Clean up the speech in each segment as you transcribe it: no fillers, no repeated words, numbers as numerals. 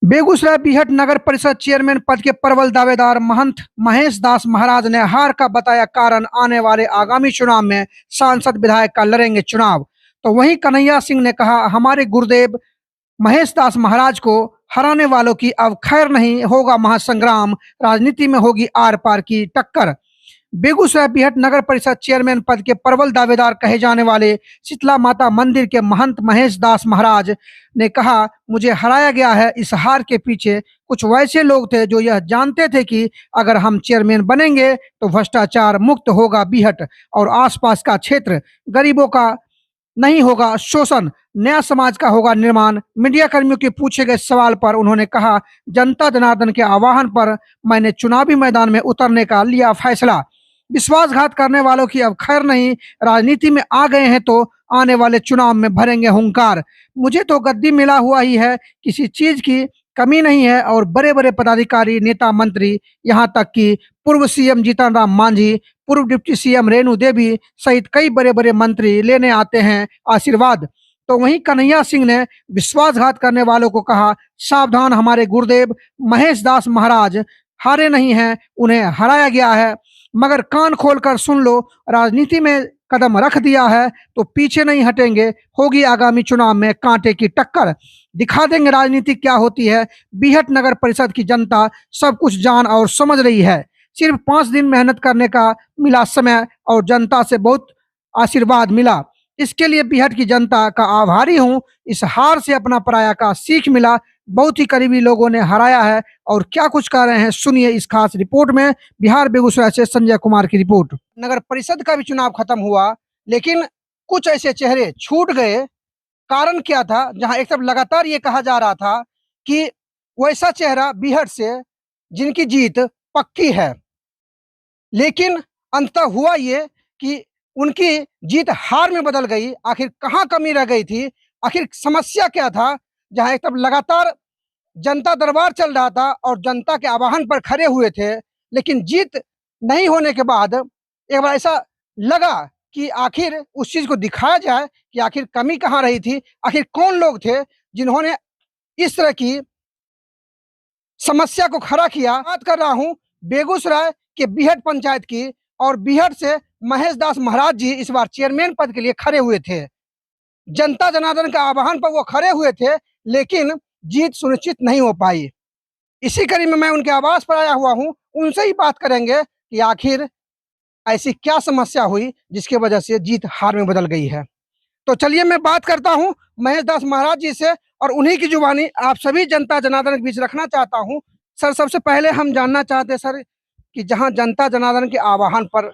बेगूसराय बीहट नगर परिषद चेयरमैन पद के प्रबल दावेदार महंत महेश दास महाराज ने हार का बताया कारण आने वाले आगामी चुनाव में सांसद विधायक का लड़ेंगे चुनाव। तो वहीं कन्हैया सिंह ने कहा, हमारे गुरुदेव महेश दास महाराज को हराने वालों की अब खैर नहीं, होगा महासंग्राम, राजनीति में होगी आर पार की टक्कर। बेगूसराय बीहट नगर परिषद चेयरमैन पद के प्रबल दावेदार कहे जाने वाले शीतला माता मंदिर के महंत महेश दास महाराज ने कहा, मुझे हराया गया है। इस हार के पीछे कुछ वैसे लोग थे जो यह जानते थे कि अगर हम चेयरमैन बनेंगे तो भ्रष्टाचार मुक्त होगा बीहट और आसपास का क्षेत्र, गरीबों का नहीं होगा शोषण, नया समाज का होगा निर्माण। मीडिया कर्मियों के पूछे गए सवाल पर उन्होंने कहा, जनता जनार्दन के आह्वान पर मैंने चुनावी मैदान में उतरने का लिया फैसला। विश्वासघात करने वालों की अब खैर नहीं, राजनीति में आ गए हैं तो आने वाले चुनाव में भरेंगे हुंकार। मुझे तो गद्दी मिला हुआ ही है, किसी चीज की कमी नहीं है और बड़े बड़े पदाधिकारी, नेता, मंत्री, यहाँ तक कि पूर्व सीएम जीतन राम मांझी, पूर्व डिप्टी सीएम रेणु देवी सहित कई बड़े बड़े मंत्री लेने आते हैं आशीर्वाद। तो वहीं कन्हैया सिंह ने विश्वासघात करने वालों को कहा, सावधान, हमारे गुरुदेव महेश दास महाराज हारे नहीं हैं, उन्हें हराया गया है। मगर कान खोलकर सुन लो, राजनीति में कदम रख दिया है तो पीछे नहीं हटेंगे, होगी आगामी चुनाव में कांटे की टक्कर। दिखा देंगे राजनीति क्या होती है। बीहट नगर परिषद की जनता सब कुछ जान और समझ रही है। सिर्फ 5 दिन मेहनत करने का मिला समय और जनता से बहुत आशीर्वाद मिला। इसके लिए बीहट की जनता का आभारी हूँ। इस हार से अपना पराया का सीख मिला, बहुत ही करीबी लोगों ने हराया है। और क्या कुछ कह रहे हैं सुनिए इस खास रिपोर्ट में। बिहार बेगूसराय से संजय कुमार की रिपोर्ट। नगर परिषद का भी चुनाव खत्म हुआ, लेकिन कुछ ऐसे चेहरे छूट गए। कारण क्या था? जहां एक तरफ लगातार ये कहा जा रहा था कि वैसा चेहरा बीहट से जिनकी जीत पक्की है, लेकिन अंततः हुआ ये कि उनकी जीत हार में बदल गई। आखिर कहाँ कमी रह गई थी? आखिर समस्या क्या था? जहां एक तरफ लगातार जनता दरबार चल रहा था और जनता के आह्वान पर खड़े हुए थे, लेकिन जीत नहीं होने के बाद एक बार ऐसा लगा कि आखिर उस चीज को दिखाया जाए कि आखिर कमी कहाँ रही थी, आखिर कौन लोग थे जिन्होंने इस तरह की समस्या को खड़ा किया। बात कर रहा हूँ बेगूसराय के बीहट पंचायत की, और बीहट से महेश दास महाराज जी इस बार चेयरमैन पद के लिए खड़े हुए थे। जनता जनार्दन के आह्वान पर वो खड़े हुए थे, लेकिन जीत सुनिश्चित नहीं हो पाई। इसी कड़ी में मैं उनके आवास पर आया हुआ हूँ, उनसे ही बात करेंगे कि आखिर ऐसी क्या समस्या हुई जिसकी वजह से जीत हार में बदल गई है। तो चलिए मैं बात करता हूँ महेश दास महाराज जी से और उन्हीं की जुबानी आप सभी जनता जनार्दन के बीच रखना चाहता हूँ। सर, सबसे पहले हम जानना चाहते हैं सर कि जहाँ जनता जनार्दन के आह्वान पर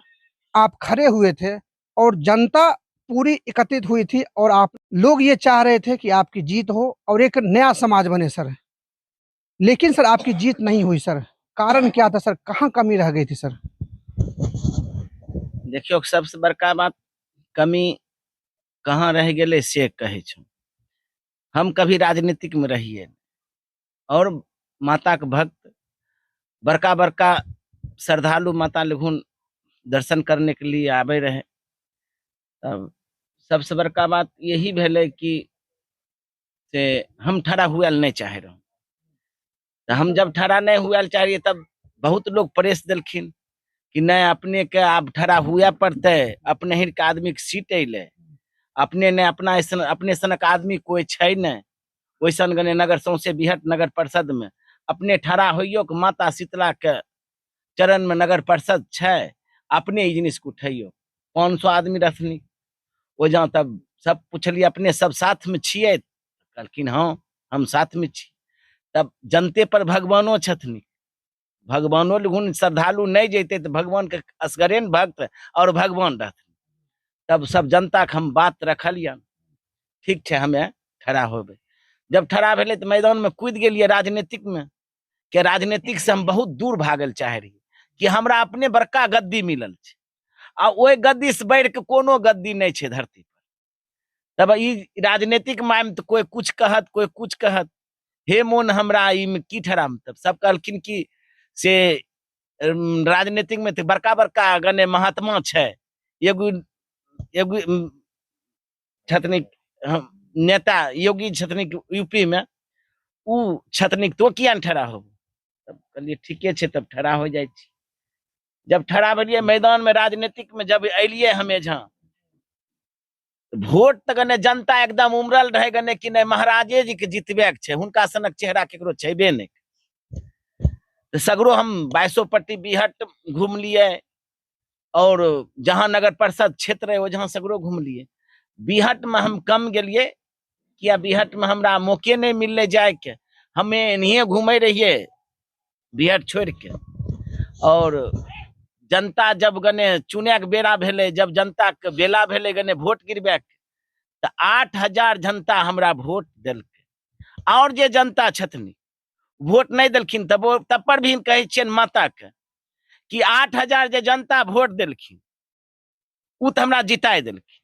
आप खड़े हुए थे और जनता पूरी एकत्रित हुई थी और आप लोग ये चाह रहे थे कि आपकी जीत हो और एक नया समाज बने सर, लेकिन सर आपकी जीत नहीं हुई सर। कारण क्या था सर? कहाँ कमी रह गई थी सर? देखियो, सबसे बड़का बात कमी कहाँ रह गए से कहे छो। हम कभी राजनीतिक में रहिए और माता के भक्त, बड़का बड़का श्रद्धालु माता लघुन दर्शन करने के लिए आवे रहे। तब सबसे बड़का बात यही भेले कि से हम ठड़ा हुआ नहीं चाहे रहो। तो हम जब ठड़ा नहीं हुआ चाहिए तब बहुत लोग प्रेस दिलखिन कि नहीं, अपने के आप ठड़ा हुआ पड़ते, अपने ही के आदमी के सीट अले, अपने ने अपना अपने सनक आदमी कोई छै नहीं। वैसन गने नगर सौंसे बीहट नगर परिषद में अपने ठड़ा होइयो के माता शीतला के चरण में नगर परिषद छै, अपने ई जिनिस को उठैयो। 500 आदमी रखनी वो जहाँ, तब सब पूछलिए अपने सब साथ में छिए, कहलखिन हाँ हम साथ में छी। तब जनते पर भगवानो छथनी, भगवानो लघुन श्रद्धालु नहीं जेते तो भगवान के असगरे न भक्त और भगवान रहते। तब सब जनता के हम बात रखलियन, ठीक है हमें ठड़ा होबे। जब ठड़ा भेले तो मैदान में कूद गेलिए राजनीतिक में, के राजनीतिक से हम बहुत दूर भागल चाहे रही कि हमरा अपने बड़का गद्दी मिलल छै आ ओई गद्दी से बढ़ के कोनो गद्दी नहीं छै धरती पर। तब ई राजनीतिक में तो कोई कुछ कहत, कोई कुछ कहत, हे मोन हमरा ई में की ठहराम। तब सब कहलखिन कि से राजनीतिक में तो बड़का बड़का गने महात्मा छै, एगो एगो छतनी नेता योगी छतनी यूपी में, उ छतनी तो किया न ठड़ा हो। तब कहलिए ठीके छे, तब ठड़ा हो जाए छी। जब ठड़ा भेलिए मैदान में, राजनीतिक में जब अलिए हमें जहाँ, वोट तक ने जनता एकदम उमरल रहे गने कि नहीं महाराजे जी के जितबे के छे, हुनका सनक चेहरा केकरो छेबे नहीं। तो सगरो हम 22 पट्टी बिहट घूम लिए, और जहां नगर परिषद क्षेत्र है वो जहां सगरो घूम लिए। बिहट में हम कम गेलिए, किया बिहट में हमरा मौके नहीं मिलले जाए के, हमें इन्हीं घूमे रहिए बिहट छोड़ के। और जनता जब गने चुने के बेरा भेले, जब जनता के बेला भेले गने वोट गिरबे के, तो 8000 जनता हमरा वोट देलकै। और जे जनता छथिन वोट नहीं देलखिन, तब पर भी कहे छियन माता के कि 8000 जे जनता वोट देलखिन उ तो हमरा जिताय देलखिन।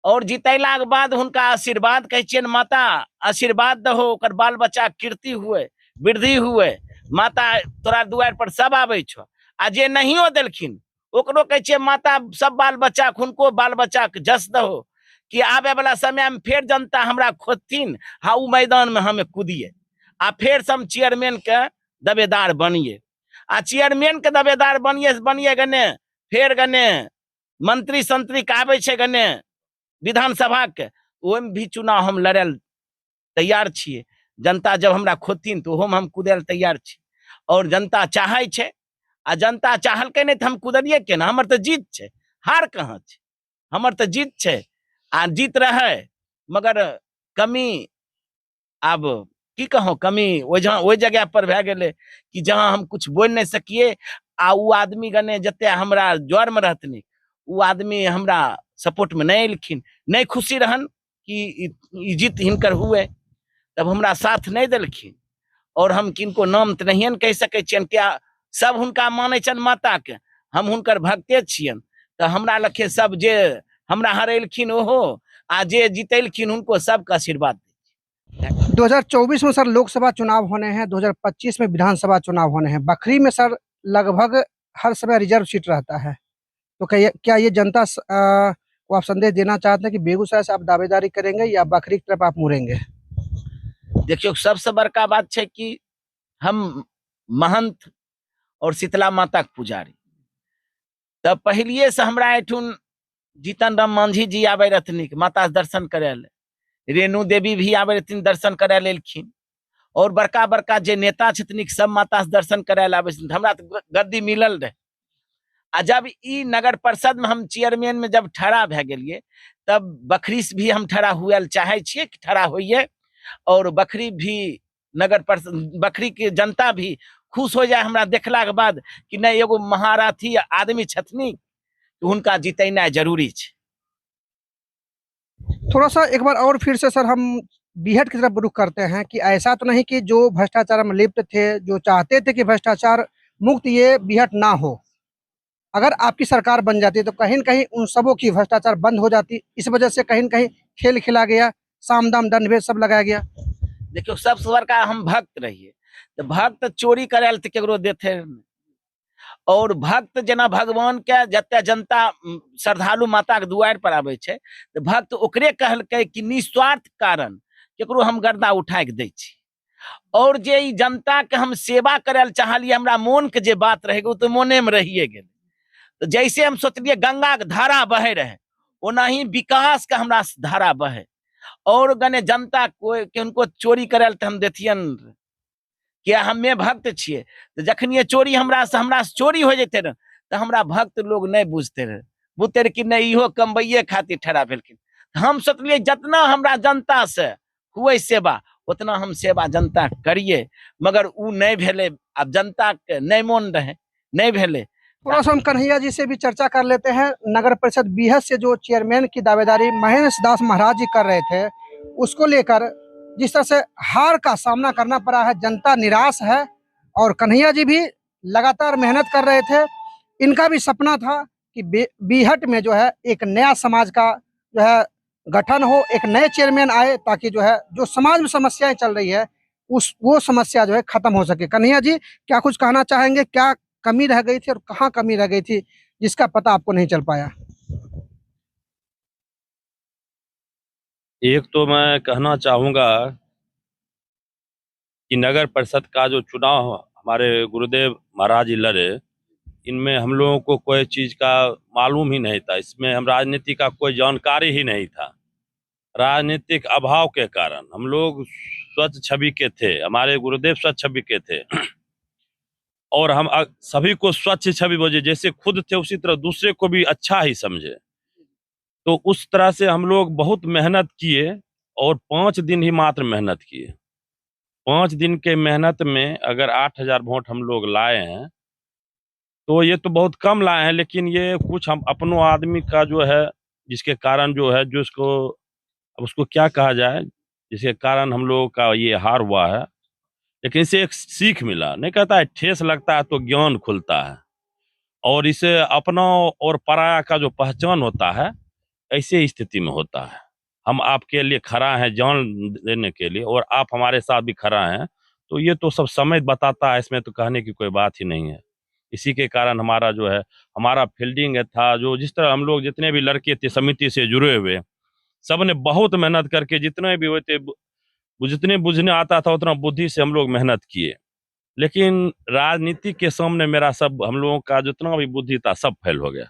और जितैला के बाद हुनका आशीर्वाद कहे छियन माता आशीर्वाद दहो, ओकर बाल बच्चा कीर्ति हुए, वृद्धि हुए। माता तोरा दुआर पर सब आवे छो। आ जे नहियो देलखिन ओकरो कहे छियै माता सब बाल बच्चा हुनको बाल बच्चा के जस दहो, कि आवे वाला समय में फिर जनता हमरा खोजथिन, हाँ उ मैदान में हमें कूदिए, आ फिर से हम चेयरमैन के दावेदार बनिए। आ चेयरमैन के दावेदार बनिए गने, फिर गने मंत्री संतरी के आवे छे गने विधानसभा के, ओहिमे भी चुनाव हम लड़े तैयार छिए। जनता जब हमरा खोजथिन तो ओहो में हम कूदे तैयार छी। और जनता चाहे छे, आ जनता चाहलकै नहीं तो हम कूदलिए केना। हमर तो जीत छे, हार कहाँ छे, हमर तो जीत छे। आ जीत रहे, मगर कमी अब की कहो, कमी ओइ जगह पर भए गेले कि जहां हम कुछ बोल नहीं सकिए। आ उ आदमी गने जते हमरा जड़ में रहतनी, उ आदमी हमरा सपोर्ट में नहीं एलखिन, नहीं खुशी रहन कि ई जीत हिनकर हुए, तब हमरा साथ नहीं देलखिन। और हम किनको नाम तो नहीं कह सके छियन, क्या सब हुनका माने छन माता के, हम हुनकर भक्ते छियन। तो हमरा लखे सब जे हमरा हरेलखिन ओहो, आ जे जीतेलखिन उनको सबका आशीर्वाद। 2024 में सर लोकसभा चुनाव होने हैं, 2025 में विधानसभा चुनाव होने हैं। बखरी में सर लगभग हर समय रिजर्व सीट रहता है। तो क्या ये जनता को आप संदेश देना चाहते हैं कि बेगूसराय से आप दावेदारी करेंगे या बखरी की तरफ आप मुड़ेंगे? देखियो सबसे बड़का बात है कि हम महंत और शीतला माता के पुजारी, तब पहलिए से हमरा एठुन जीतन राम मांझी जी आवे रहथिन माता दर्शन करे ले, रेणु देवी भी आवे रहथिन दर्शन करे लेलखिन, और बड़का बड़का जे नेता छथिन सब माता से दर्शन करे ले आवे छथिन। हमरा तो गद्दी मिलल रहे। आ जब ई नगर परिषद में हम चेयरमैन में जब ठड़ा भे गेलिए, तब बखरी से भी हम ठड़ा हुए चाहे छिए कि ठड़ा होइए। और बखरी भी नगर परिषद, बखरी के जनता भी खुश हो जाए हमरा देखला के बाद कि नहीं एगो महारथी आदमी छथनी, उनका जितना जरूरी है। थोड़ा सा एक बार और फिर से सर हम बीहट की तरफ रुख करते हैं कि ऐसा तो नहीं कि जो भ्रष्टाचार में लिप्त थे, जो चाहते थे कि भ्रष्टाचार मुक्त ये बीहट ना हो, अगर आपकी सरकार बन जाती तो कहीं न कहीं उन सबों की भ्रष्टाचार बंद हो जाती। इस वजह से कहीं न कहीं खेल खेला गया, साम दाम दंड भेद सब लगाया गया। देखियो सबसे बड़का हम भक्त रहिए, तो भक्त चोरी करे तो केकरो देते, और भक्त जना भगवान के जते जनता श्रद्धालु माता के दुआर पर आवे छे, तो भक्त ओकरे कहलकै कि निस्वार्थ कारण केकरो हम गर्दा उठा के दै छी। और जे ई जनता के हम सेवा करे चाहलिए, हमरा मन के जे बात रहे तो मोने में रहिए गेल। तो जैसे हम सोचलिए गंगा के धारा बहे रहे, ओनाही विकास के हमरा धारा बहे। और गने जनता कोई के उनको चोरी करे तो हम देथियन, क्या हमें भक्त छिए। तो जखनिए चोरी हमरा से चोरी हो जते न, तो हमरा भक्त लोग नहीं बुझते रहे, बुझते रहे कि नहीं इहो कमबैये खातिर ठहरा भेलखिन। हम सोचलिए जितना हमरा जनता से हुए सेवा उतना हम सेवा जनता करिए, मगर उ नहीं भेले। अब जनता के नहीं मन रहे, नहीं भेले। थोड़ा सा हम कन्हैया जी से भी चर्चा कर लेते हैं। नगर परिषद बीहट से जो चेयरमैन की दावेदारी महेश दास महाराज जी कर रहे थे, उसको लेकर जिस तरह से हार का सामना करना पड़ा है, जनता निराश है। और कन्हैया जी भी लगातार मेहनत कर रहे थे। इनका भी सपना था कि बीहट में जो है एक नया समाज का जो है गठन हो, एक नए चेयरमैन आए, ताकि जो है जो समाज में समस्याएं चल रही है वो समस्या जो है खत्म हो सके। कन्हैया जी क्या कुछ कहना चाहेंगे? क्या कमी रह गई थी और कहाँ कमी रह गई थी जिसका पता आपको नहीं चल पाया? एक तो मैं कहना चाहूँगा कि नगर परिषद का जो चुनाव हमारे गुरुदेव महाराज जी लड़े, इनमें हम लोगों को कोई चीज का मालूम ही नहीं था। इसमें हम राजनीति का कोई जानकारी ही नहीं था। राजनीतिक अभाव के कारण हम लोग स्वच्छ छवि के थे, हमारे गुरुदेव स्वच्छ छवि के थे और हम सभी को स्वच्छ छवि बोझे, जैसे खुद थे उसी तरह दूसरे को भी अच्छा ही समझे। तो उस तरह से हम लोग बहुत मेहनत किए और 5 दिन ही मात्र मेहनत किए। 5 दिन के मेहनत में अगर 8000 वोट हम लोग लाए हैं तो ये तो बहुत कम लाए हैं, लेकिन ये कुछ हम अपनों आदमी का जो है, जिसके कारण जो है, जो इसको अब उसको क्या कहा जाए, जिसके कारण हम लोगों का ये हार हुआ है। लेकिन इससे एक सीख मिला, नहीं कहता है ठेस लगता है तो ज्ञान खुलता है, और इसे अपना और पराया का जो पहचान होता है, ऐसे स्थिति में होता है। हम आपके लिए खड़ा हैं जान देने के लिए, और आप हमारे साथ भी खड़ा हैं, तो ये तो सब समय बताता है, इसमें तो कहने की कोई बात ही नहीं है। इसी के कारण हमारा जो है, हमारा फील्डिंग था, जो जिस तरह हम लोग जितने भी लड़के थे समिति से जुड़े हुए, सब ने बहुत मेहनत करके जितने भी हुए थे, जितने बुझने आता था उतना बुद्धि से हम लोग मेहनत किए। लेकिन राजनीति के सामने मेरा सब, हम लोगों का जितना भी बुद्धि था सब फेल हो गया,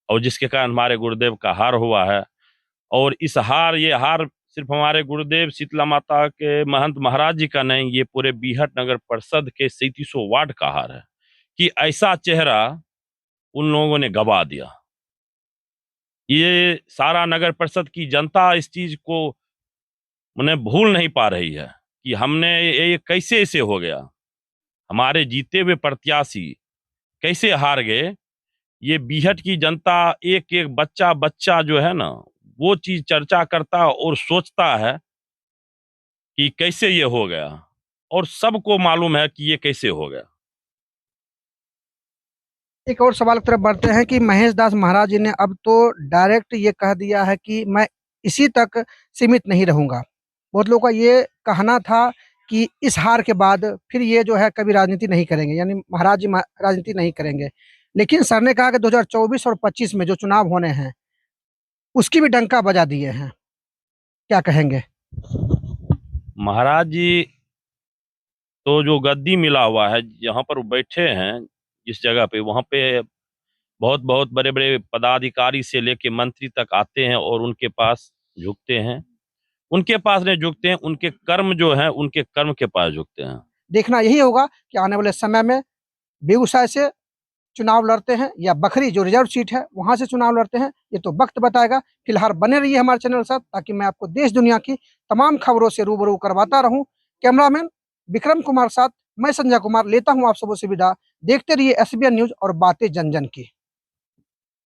और जिसके कारण हमारे गुरुदेव का हार हुआ है। और इस हार, ये हार सिर्फ हमारे गुरुदेव शीतला माता के महंत महाराज जी का नहीं, ये पूरे बीहट नगर परिषद के 3700 वार्ड का हार है कि ऐसा चेहरा उन लोगों ने गवा दिया। ये सारा नगर परिषद की जनता इस चीज को मैंने भूल नहीं पा रही है कि हमने ये कैसे ऐसे हो गया, हमारे जीते हुए प्रत्याशी कैसे हार गए। ये बीहट की जनता एक एक बच्चा बच्चा जो है ना, वो चीज चर्चा करता और सोचता है कि कैसे ये हो गया, और सबको मालूम है कि ये कैसे हो गया। एक और सवाल की तरफ बढ़ते हैं कि महेश दास महाराज जी ने अब तो डायरेक्ट ये कह दिया है कि मैं इसी तक सीमित नहीं रहूंगा। बहुत लोगों का ये कहना था कि इस हार के बाद फिर ये जो है कभी राजनीति नहीं करेंगे, यानी महाराज जी राजनीति नहीं करेंगे। लेकिन सर ने कहा कि 2024 और 25 में जो चुनाव होने हैं उसकी भी डंका बजा दिए हैं, क्या कहेंगे? महाराज जी तो जो गद्दी मिला हुआ है, यहाँ पर वो बैठे हैं जिस जगह पे, वहां पे बहुत बहुत बड़े बड़े पदाधिकारी से लेके मंत्री तक आते हैं और उनके पास झुकते हैं। उनके पास नहीं झुकते हैं, उनके कर्म जो है, उनके कर्म के पास झुकते हैं। देखना यही होगा कि आने वाले समय में बेगूसराय से चुनाव लड़ते हैं या बखरी जो रिजर्व सीट है वहां से चुनाव लड़ते हैं, ये तो वक्त बताएगा। फिलहाल बने रहिए हमारे चैनल के साथ ताकि मैं आपको देश दुनिया की तमाम खबरों से रूबरू करवाता रहूं। कैमरामैन विक्रम कुमार साथ मैं संजय कुमार लेता हूं आप सबों से विदा। देखते रहिए SBN न्यूज और बातें जन जन की।